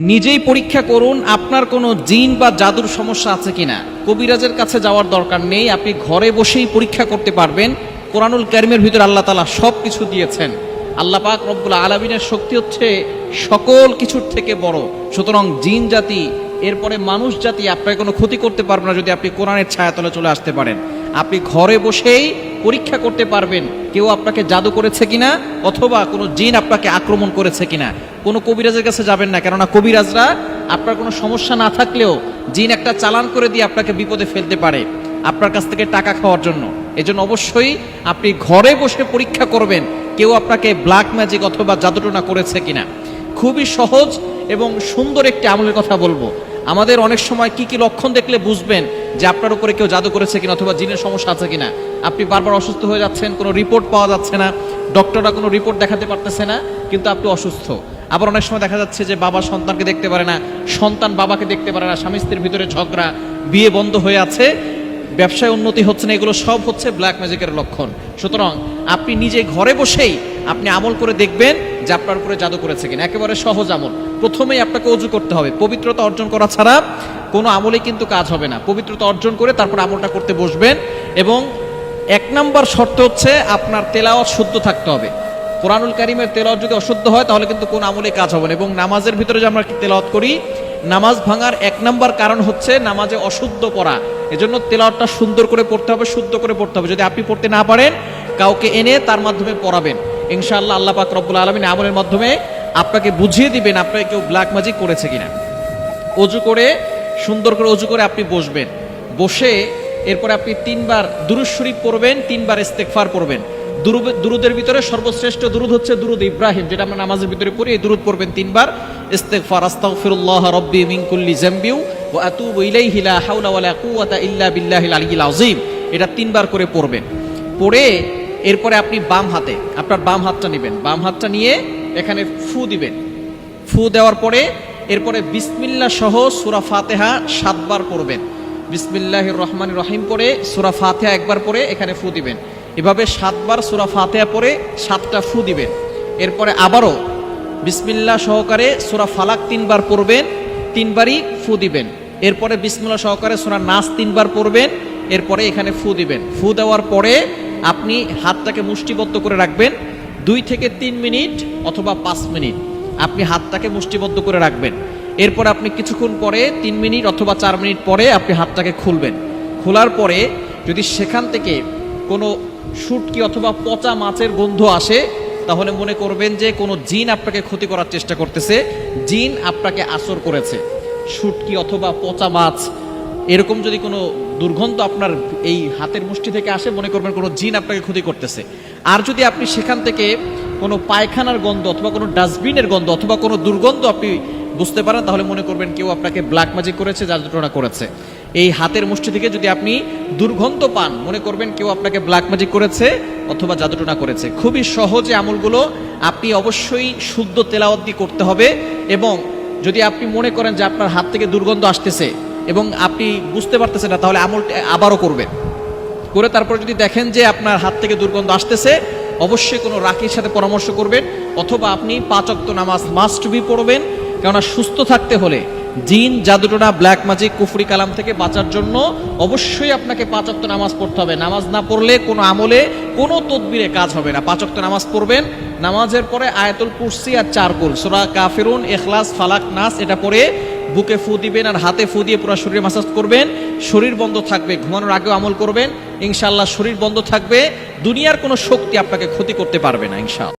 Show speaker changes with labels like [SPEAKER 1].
[SPEAKER 1] নিজেই পরীক্ষা করুন আপনার কোনো জিন বা জাদুর সমস্যা আছে কিনা। কবিরাজের কাছে যাওয়ার দরকার নেই, আপনি ঘরে বসেই পরীক্ষা করতে পারবেন। কোরআনুল কারীমের ভিতরে আল্লাহ তাআলা সব কিছু দিয়েছেন। আল্লাহ পাক রব্বুল আলামিনের শক্তি হচ্ছে সকল কিছুর থেকে বড়। সুতরাং জিন জাতি এরপরে মানুষ জাতি আপনাকে কোনো ক্ষতি করতে পারবে না যদি আপনি কোরআনের ছায়াতলে চলে আসতে পারেন। আপনি ঘরে বসেই পরীক্ষা করতে পারবেন কেউ আপনাকে জাদু করেছে কিনা, অথবা কোনো জিন আপনাকে আক্রমণ করেছে কিনা। কোনো কবিরাজের কাছে যাবেন না, কেননা কবিরাজরা আপনার কোনো সমস্যা না থাকলেও জিন একটা চালান করে দিয়ে আপনাকে বিপদে ফেলতে পারে আপনার কাছ থেকে টাকা খাওয়ার জন্য। এজন্য অবশ্যই আপনি ঘরে বসে পরীক্ষা করবেন কেউ আপনাকে ব্ল্যাক ম্যাজিক অথবা জাদুটোনা করেছে কিনা। খুবই সহজ এবং সুন্দর একটি আমলের কথা বলবো। আমাদের অনেক সময় কি কি লক্ষণ দেখলে বুঝবেন যে আপনার উপরে কেউ জাদু করেছে কিনা অথবা জিনের সমস্যা আছে কিনা। আপনি বারবার অসুস্থ হয়ে যাচ্ছেন, কোনো রিপোর্ট পাওয়া যাচ্ছে না, ডক্টররা কোনো রিপোর্ট দেখাতে পারতেছে না, কিন্তু আপনি অসুস্থ। আবার অনেক সময় দেখা যাচ্ছে যে বাবা সন্তানকে দেখতে পারে না, সন্তান বাবাকে দেখতে পারে না, স্বামী স্ত্রীর ভিতরে ঝগড়া, বিয়ে বন্ধ হয়ে আছে, ব্যবসায় উন্নতি হচ্ছে না, এগুলো সব হচ্ছে ব্ল্যাক ম্যাজিকের লক্ষণ। সুতরাং আপনি নিজে ঘরে বসেই আপনি আমল করে দেখবেন যে আপনার উপরে জাদু করেছে কিনা। একেবারে সহজ আমল। প্রথমেই আপনাকে ওযু করতে হবে। পবিত্রতা অর্জন করা ছাড়া কোনো আমলে কিন্তু কাজ হবে না। পবিত্রতা অর্জন করে তারপর আমলটা করতে বসবেন। এবং 1 নম্বর শর্ত হচ্ছে আপনার তেলাওয়াত শুদ্ধ থাকতে হবে। কোরআনুল কারীমের তেলাওয়াত যদি অশুদ্ধ হয় তাহলে কিন্তু কোন আমলে কাজ হবে না। এবং নামাজের ভিতরে যে আমরা তেলাওয়াত করি, নামাজ ভাঙার 1 নম্বর কারণ হচ্ছে নামাজে অশুদ্ধ পড়া। এজন্য তেলাওয়াতটা সুন্দর করে পড়তে হবে, শুদ্ধ করে পড়তে হবে। যদি আপনি পড়তে না পারেন কাউকে এনে তার মাধ্যমে পড়াবেন। ইনশাআল্লাহ আল্লাহ পাক রব্বুল আলামিন আমলের মাধ্যমে আপনাকে বুঝিয়ে দিবেন আপনাকে কেউ ব্ল্যাক ম্যাজিক করেছে কিনা। ওযু করে সুন্দর করে ওযু করে আপনি বসবেন। বসে এরপরে আপনি 3 বার দুরূদ শরীফ পড়বেন, 3 বার ইস্তেগফার পড়বেন। দুরুদের ভিতরে সর্বশ্রেষ্ঠ দুরুদ হচ্ছে দুরুদ ইব্রাহিম, যেটা আমরা নামাজের ভিতরে পড়ি। এই দুরুদ পড়বেন 3 বার। ইস্তেগফার, আস্তাগফিরুল্লাহ রাব্বি মিন কুল্লি যামবি ওয়া আতুবু ইলাইহি লা হাওলা ওয়ালা কুওয়াতা ইল্লা বিল্লাহিল আলিয়্যিল আযীম। এটা 3 বার করে পড়বেন। পড়ে এরপরে আপনি বাম হাতে আপনার বাম হাতটা নেবেন। বাম হাতটা নিয়ে এখানে ফু দিবেন। ফু দেওয়ার পরে এরপরে বিসমিল্লাহ সহ সূরা ফাতিহা 7 বার পড়বেন। বিসমিল্লাহির রহমানির রহিম পড়ে সূরা ফাতিহা 1 বার পড়ে এখানে ফু দিবেন। এভাবে 7 বার সূরা ফাতিহা পড়ে 7টা ফু দিবেন। এরপরে আবারও বিসমিল্লাহ সহকারে সূরা ফালাক 3 বার পড়বেন, 3 বারই ফু দিবেন। এরপরে বিসমিল্লাহ সহকারে সূরা নাস 3 বার পড়বেন, এরপরে এখানে ফু দিবেন। ফু দেওয়ার পরে আপনি হাতটাকে মুষ্টিবদ্ধ করে রাখবেন 2 থেকে 3 মিনিট অথবা 5 মিনিট আপনি হাতটাকে মুষ্টিবদ্ধ করে রাখবেন। এরপর আপনি কিছুক্ষণ পরে 3 মিনিট অথবা 4 মিনিট পরে আপনি হাতটাকে খুলবেন। খোলার পরে যদি সেখান থেকে কোনো শুটকি অথবা পচা মাছের গন্ধ আসে তাহলে মনে করবেন যে কোনো জিন আপনাকে ক্ষতি করার চেষ্টা করতেছে, জিন আপনাকে আসর করেছে। শুটকি অথবা পচা মাছ এরকম যদি কোনো দুর্গন্ধ আপনার এই হাতের মুষ্টি থেকে আসে মনে করবেন কোনো জিন আপনাকে ক্ষতি করতেছে। আর যদি আপনি সেখান থেকে কোনো পায়খানার গন্ধ অথবা কোনো ডাস্টবিনের গন্ধ অথবা কোনো দুর্গন্ধ আপনি বুঝতে পারেন তাহলে মনে করবেন কেউ আপনাকে ব্ল্যাক ম্যাজিক করেছে, জাদুটোনা করেছে। এই হাতের মুষ্টি থেকে যদি আপনি দুর্গন্ধ পান মনে করবেন কেউ আপনাকে ব্ল্যাক ম্যাজিক করেছে অথবা জাদুটোনা করেছে। খুবই সহজে আমলগুলো আপনি অবশ্যই শুদ্ধ তেলাওয়াত দিয়ে করতে হবে। এবং যদি আপনি মনে করেন যে আপনার হাত থেকে দুর্গন্ধ আসতেছে এবং আপনি বুঝতে পারতেছেন না তাহলে আমলটা আবারও করবেন। করে তারপর যদি দেখেন যে আপনার হাত থেকে দুর্গন্ধ আসতেছে অবশ্যই কোনো রাকির সাথে পরামর্শ করবেন, অথবা আপনি 5 ওয়াক্ত নামাজ মাস্ট বি পড়বেন। কেননা সুস্থ থাকতে হলে জিন, জাদুটোনা, ব্ল্যাক ম্যাজিক, কুফরি কালাম থেকে বাঁচার জন্য অবশ্যই আপনাকে 5 ওয়াক্ত নামাজ পড়তে হবে। নামাজ না পড়লে কোনো আমলে কোনো তদবিরে কাজ হবে না। 5 ওয়াক্ত নামাজ পড়বেন। নামাজের পরে আয়াতুল কুরসি আর 4 কুল সূরা কাফিরুন, ইখলাস, ফালাক, নাস এটা পড়ে বুকে ফু দিবেন আর হাতে ফু দিয়ে পুরো শরীরে মাসাজ করবেন। শরীর বন্ধ থাকবে, ঘুমানোর আগেও আমল করবেন। ইনশাআল্লাহ শরীর বন্ধ থাকবে, দুনিয়ার কোনো শক্তি আপনাকে ক্ষতি করতে পারবে না ইনশাআল্লাহ।